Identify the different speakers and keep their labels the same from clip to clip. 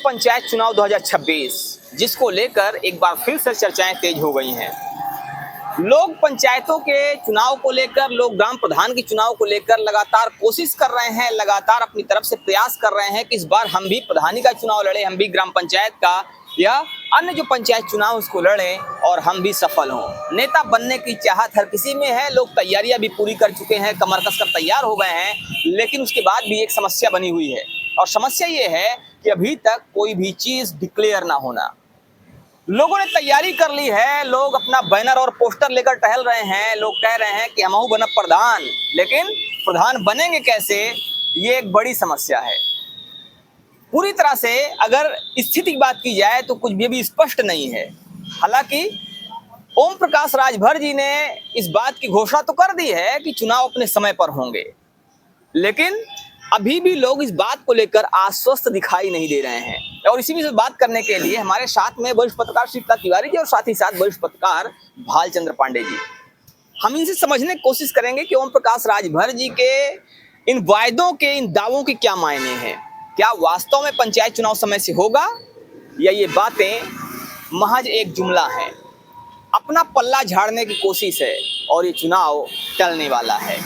Speaker 1: पंचायत चुनाव 2026 जिसको लेकर एक बार फिर से चर्चाएं तेज हो गई हैं। लोग पंचायतों के चुनाव को लेकर, लोग ग्राम प्रधान के चुनाव को लेकर लगातार कोशिश कर रहे हैं, लगातार अपनी तरफ से प्रयास कर रहे हैं कि इस बार हम भी प्रधानी का चुनाव लड़े, हम भी ग्राम पंचायत का या अन्य जो पंचायत चुनाव उसको लड़ें और हम भी सफल हों। नेता बनने की चाहत हर किसी में है, लोग तैयारियां भी पूरी कर चुके हैं, कमर कसकर तैयार हो गए हैं, लेकिन उसके बाद भी एक समस्या बनी हुई है और समस्या ये है कि अभी तक कोई भी चीज डिक्लेयर ना होना। लोगों ने तैयारी कर ली है, लोग अपना बैनर और पोस्टर लेकर टहल रहे हैं, लोग कह रहे हैं कि हमहू बनब प्रधान, लेकिन प्रधान बनेंगे कैसे, ये एक बड़ी समस्या है। पूरी तरह से अगर स्थिति की बात की जाए तो कुछ भी स्पष्ट नहीं है। हालांकि ओम प्रकाश राजभर जी ने इस बात की घोषणा तो कर दी है कि चुनाव अपने समय पर होंगे, लेकिन अभी भी लोग इस बात को लेकर आश्वस्त दिखाई नहीं दे रहे हैं। और इसी में बात करने के लिए हमारे साथ में वरिष्ठ पत्रकार शीतला तिवारी जी और साथ ही साथ वरिष्ठ पत्रकार भालचंद्र पांडे जी। हम इनसे समझने की कोशिश करेंगे कि ओम प्रकाश राजभर जी के इन वायदों के, इन दावों के क्या मायने हैं। क्या वास्तव में पंचायत चुनाव समय से होगा या ये बातें महज एक जुमला है, अपना पल्ला झाड़ने की कोशिश है और ये चुनाव टलने वाला है।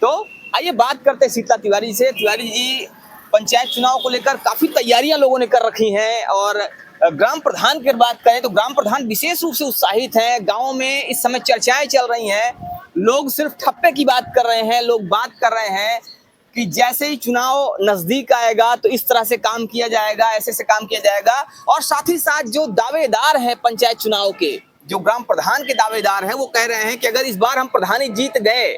Speaker 1: तो आइए बात करते हैं शीतला तिवारी से। तिवारी जी, पंचायत चुनाव को लेकर काफी तैयारियां लोगों ने कर रखी हैं और ग्राम प्रधान की बात करें तो ग्राम प्रधान विशेष रूप से उत्साहित हैं। गाँव में इस समय चर्चाएं चल रही हैं, लोग सिर्फ ठप्पे की बात कर रहे हैं, लोग बात कर रहे हैं कि जैसे ही चुनाव नजदीक आएगा तो इस तरह से काम किया जाएगा, ऐसे से काम किया जाएगा। और साथ ही साथ जो दावेदार हैं पंचायत चुनाव के, जो ग्राम प्रधान के दावेदार हैं, वो कह रहे हैं कि अगर इस बार हम प्रधानी जीत गए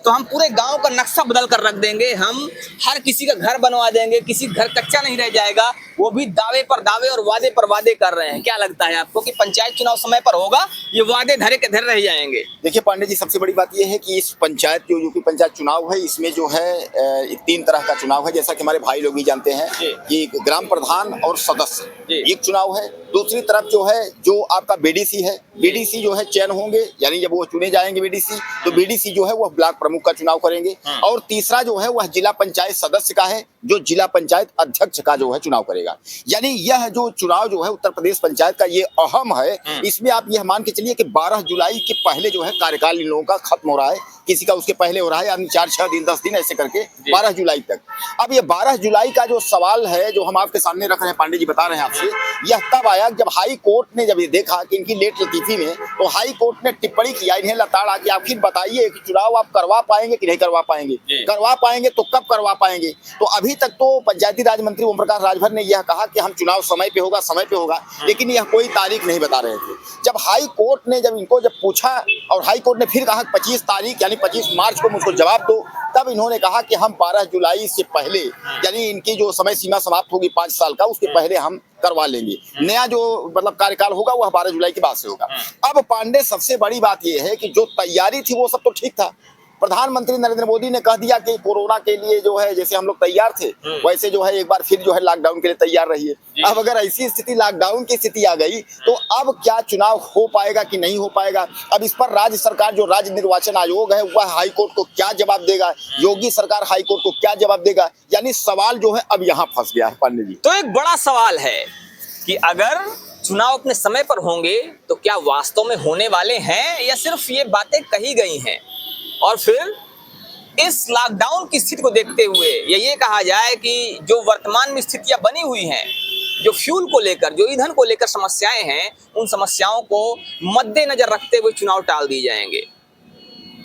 Speaker 1: तो हम पूरे गांव का नक्शा बदल कर रख देंगे, हम हर किसी का घर बनवा देंगे, किसी घर कच्चा नहीं रह जाएगा। वो भी दावे पर दावे और वादे पर वादे कर रहे हैं। क्या लगता है आपको कि पंचायत चुनाव समय पर होगा, ये वादे धरे के धरे रह जाएंगे?
Speaker 2: देखिए पांडे जी, सबसे बड़ी बात यह है कि इस पंचायत जो कि पंचायत चुनाव है, इसमें जो है 3 तरह का चुनाव है, जैसा कि हमारे भाई लोग भी जानते हैं कि ग्राम प्रधान और सदस्य एक चुनाव है। दूसरी तरफ जो है, जो आपका बीडीसी है, बीडीसी जो है चयन होंगे, यानी जब वो चुने जाएंगे बीडीसी, तो बीडीसी जो है वह ब्लॉक प्रमुख का चुनाव करेंगे। और तीसरा जो है वह जिला पंचायत सदस्य का है, जो जिला पंचायत अध्यक्ष का जो है चुनाव करेगा। यानी यह जो चुनाव जो है उत्तर प्रदेश पंचायत का, ये अहम है। इसमें आप यह मान के चलिए कि 12 जुलाई के पहले जो है कार्यकाल इन लोगों का खत्म हो रहा है, किसी का उसके पहले हो रहा है, यानी 4-6 दिन 10 दिन ऐसे करके 12 जुलाई तक। अब ये 12 जुलाई का जो सवाल है जो हम आपके सामने रख रहे हैं, पांडे जी बता रहे हैं आपसे, यह तब आया जब हाई कोर्ट ने जब ये देखा कि इनकी लेट लतीफी में, तो हाई कोर्ट ने टिप्पणी किया इन्हें लताड़ा कि आखिर बताइए कि चुनाव आप करवा पाएंगे कि नहीं करवा पाएंगे, करवा पाएंगे तो कब करवा पाएंगे। तो अभी तक तो पंचायती राज मंत्री ओम प्रकाश राजभर ने यह कहा कि हम चुनाव समय पे होगा, समय पे होगा, लेकिन यह कोई तारीख नहीं बता रहे थे। जब हाई कोर्ट ने जब इनको पूछा और हाई कोर्ट ने फिर कहा 25 तारीख यानी 25 मार्च को मुझको जवाब दो, तब इन्होंने कहा कि हम 12 जुलाई से पहले, यानी इनकी जो समय सीमा समाप्त होगी 5 साल का, उसके पहले हम करवा लेंगे। नया जो मतलब कार्यकाल होगा वह 12 जुलाई के बाद से होगा। अब पांडे, सबसे बड़ी बात यह है कि जो तैयारी थी वो सब तो ठीक था। प्रधानमंत्री नरेंद्र मोदी ने कह दिया कि कोरोना के लिए जो है जैसे हम लोग तैयार थे, वैसे जो है एक बार फिर जो है लॉकडाउन के लिए तैयार रहिए। अब अगर ऐसी स्थिति, लॉकडाउन की स्थिति आ गई, तो अब क्या चुनाव हो पाएगा कि नहीं हो पाएगा? अब इस पर राज्य सरकार, जो राज्य निर्वाचन आयोग है, वह हाई कोर्ट को क्या जवाब देगा? योगी सरकार हाई कोर्ट को क्या जवाब देगा? यानी सवाल जो है अब यहाँ फंस गया है पांडे जी।
Speaker 1: तो एक बड़ा सवाल है कि अगर चुनाव अपने समय पर होंगे तो क्या वास्तव में होने वाले हैं या सिर्फ ये बातें कही गई हैं? और फिर इस लॉकडाउन की स्थिति को देखते हुए ये कहा जाए कि जो वर्तमान में स्थितियां बनी हुई हैं, जो फ्यूल को लेकर, जो ईंधन को लेकर समस्याएं हैं, उन समस्याओं को मद्देनजर रखते हुए चुनाव टाल दिए जाएंगे।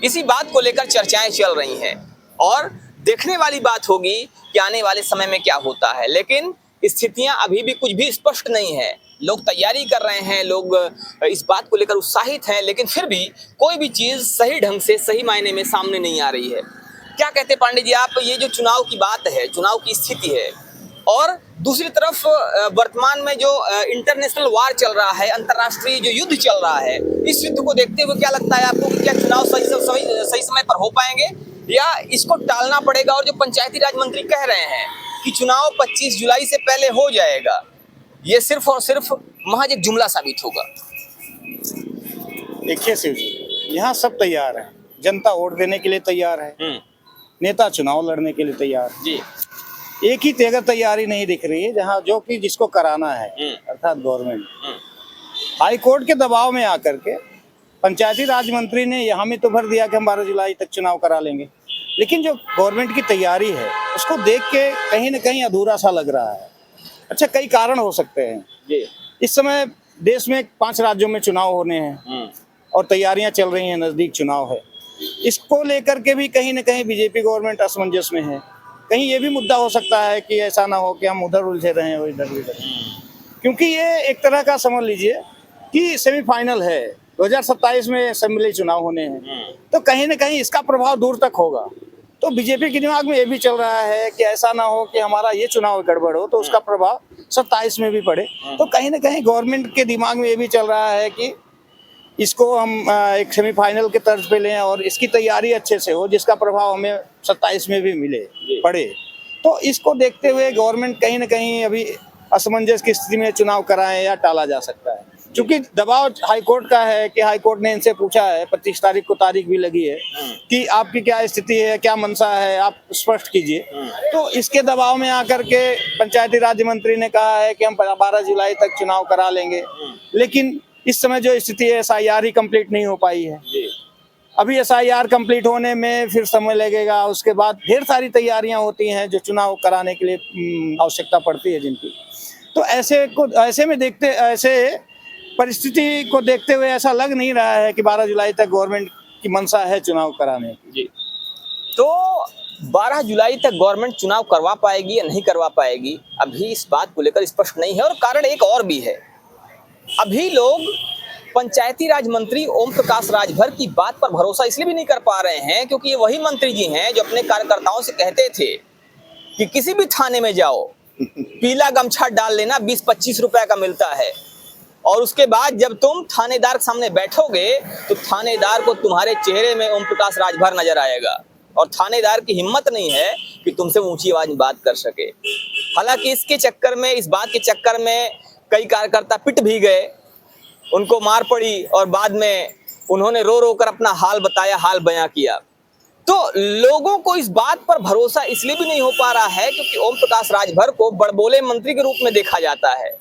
Speaker 1: इसी बात को लेकर चर्चाएं चल रही हैं और देखने वाली बात होगी कि आने वाले समय में क्या होता है। लेकिन स्थितियां अभी भी कुछ भी स्पष्ट नहीं है। लोग तैयारी कर रहे हैं, लोग इस बात को लेकर उत्साहित हैं, लेकिन फिर भी कोई भी चीज सही ढंग से, सही मायने में सामने नहीं आ रही है। क्या कहते हैं पांडे जी आप, ये जो चुनाव की बात है, चुनाव की स्थिति है, और दूसरी तरफ वर्तमान में जो इंटरनेशनल वार चल रहा है, अंतर्राष्ट्रीय जो युद्ध चल रहा है, इस युद्ध को देखते हुए क्या लगता है आपको कि क्या चुनाव सही समय पर हो पाएंगे या इसको टालना पड़ेगा? और जो पंचायती राज मंत्री कह रहे हैं कि चुनाव 25 जुलाई से पहले हो जाएगा, ये सिर्फ और सिर्फ महज एक जुमला साबित होगा।
Speaker 3: देखिए शिव जी, यहाँ सब तैयार है, जनता वोट देने के लिए तैयार है, नेता चुनाव लड़ने के लिए तैयार
Speaker 1: जी।
Speaker 3: एक ही अगर तैयारी नहीं दिख रही है जहाँ जो कि जिसको कराना है अर्थात गवर्नमेंट, हाई कोर्ट के दबाव में आकर के पंचायती राज मंत्री ने यहाँ में तो भर दिया कि हम 12 जुलाई तक चुनाव करा लेंगे, लेकिन जो गवर्नमेंट की तैयारी है उसको देख के कहीं ना कहीं अधूरा सा लग रहा है। अच्छा, कई कारण हो सकते हैं जी। इस समय देश में 5 राज्यों में चुनाव होने हैं और तैयारियां चल रही हैं, नजदीक चुनाव है। इसको लेकर के भी कहीं ना कहीं बीजेपी गवर्नमेंट असमंजस में है। कहीं ये भी मुद्दा हो सकता है कि ऐसा ना हो कि हम उधर उलझे रहें और इधर भी रहें, क्योंकि ये एक तरह का समझ लीजिए कि सेमीफाइनल है, 2027 में असेंबली चुनाव होने हैं, तो कहीं ना कहीं इसका प्रभाव दूर तक होगा। तो बीजेपी के दिमाग में ये भी चल रहा है कि ऐसा ना हो कि हमारा ये चुनाव गड़बड़ हो तो उसका प्रभाव 27 में भी पड़े। तो कहीं ना कहीं गवर्नमेंट के दिमाग में ये भी चल रहा है कि इसको हम एक सेमीफाइनल के तर्ज पे लें और इसकी तैयारी अच्छे से हो, जिसका प्रभाव हमें 27 में भी मिले पड़े। तो इसको देखते हुए गवर्नमेंट कहीं ना कहीं अभी असमंजस की स्थिति में चुनाव कराएं या टाला जा सकता है, क्योंकि दबाव हाईकोर्ट का है कि हाईकोर्ट ने इनसे पूछा है, 25 तारीख को तारीख भी लगी है कि आपकी क्या स्थिति है, क्या मंशा है, आप स्पष्ट कीजिए। तो इसके दबाव में आकर के पंचायती राज मंत्री ने कहा है कि हम 12 जुलाई तक चुनाव करा लेंगे, लेकिन इस समय जो स्थिति है SIR ही कंप्लीट नहीं हो पाई है। अभी SIR कंप्लीट होने में फिर समय लगेगा, उसके बाद ढेर सारी तैयारियां होती हैं जो चुनाव कराने के लिए आवश्यकता पड़ती है जिनकी। तो ऐसे परिस्थिति को देखते हुए ऐसा लग नहीं रहा है कि 12 जुलाई तक गवर्नमेंट की मंशा है चुनाव कराने की।
Speaker 1: तो 12 जुलाई तक गवर्नमेंट चुनाव करवा पाएगी या नहीं करवा पाएगी, अभी इस बात को लेकर स्पष्ट नहीं है। और कारण एक और भी है, अभी लोग पंचायती राज मंत्री ओम प्रकाश राजभर की बात पर भरोसा इसलिए भी नहीं कर पा रहे हैं क्योंकि ये वही मंत्री जी हैं जो अपने कार्यकर्ताओं से कहते थे कि किसी भी थाने में जाओ, पीला गमछा डाल लेना, 20-25 रुपए का मिलता है, और उसके बाद जब तुम थानेदार के सामने बैठोगे तो थानेदार को तुम्हारे चेहरे में ओम प्रकाश राजभर नजर आएगा और थानेदार की हिम्मत नहीं है कि तुमसे ऊंची आवाज में बात कर सके। हालांकि इस बात के चक्कर में कई कार्यकर्ता पिट भी गए, उनको मार पड़ी और बाद में उन्होंने रो रो कर अपना हाल बताया, हाल बयां किया। तो लोगों को इस बात पर भरोसा इसलिए भी नहीं हो पा रहा है क्योंकि ओम प्रकाश राजभर को बड़बोले मंत्री के रूप में देखा जाता है।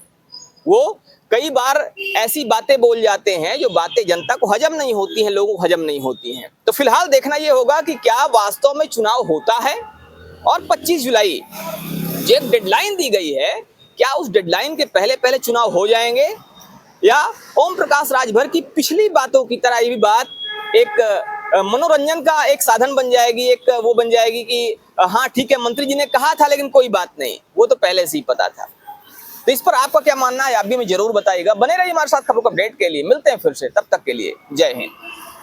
Speaker 1: वो कई बार ऐसी बातें बोल जाते हैं जो बातें जनता को हजम नहीं होती हैं, लोगों को हजम नहीं होती हैं। तो फिलहाल देखना ये होगा कि क्या वास्तव में चुनाव होता है और 25 जुलाई जो एक डेडलाइन दी गई है, क्या उस डेडलाइन के पहले पहले चुनाव हो जाएंगे, या ओम प्रकाश राजभर की पिछली बातों की तरह ये भी बात एक मनोरंजन का एक साधन बन जाएगी, एक वो बन जाएगी कि हाँ ठीक है, मंत्री जी ने कहा था लेकिन कोई बात नहीं, वो तो पहले से ही पता था। तो इस पर आपका क्या मानना है, आप भी हमें जरूर बताइएगा। बने रहिए हमारे साथ खबरों को अपडेट के लिए। मिलते हैं फिर से, तब तक के लिए जय हिंद।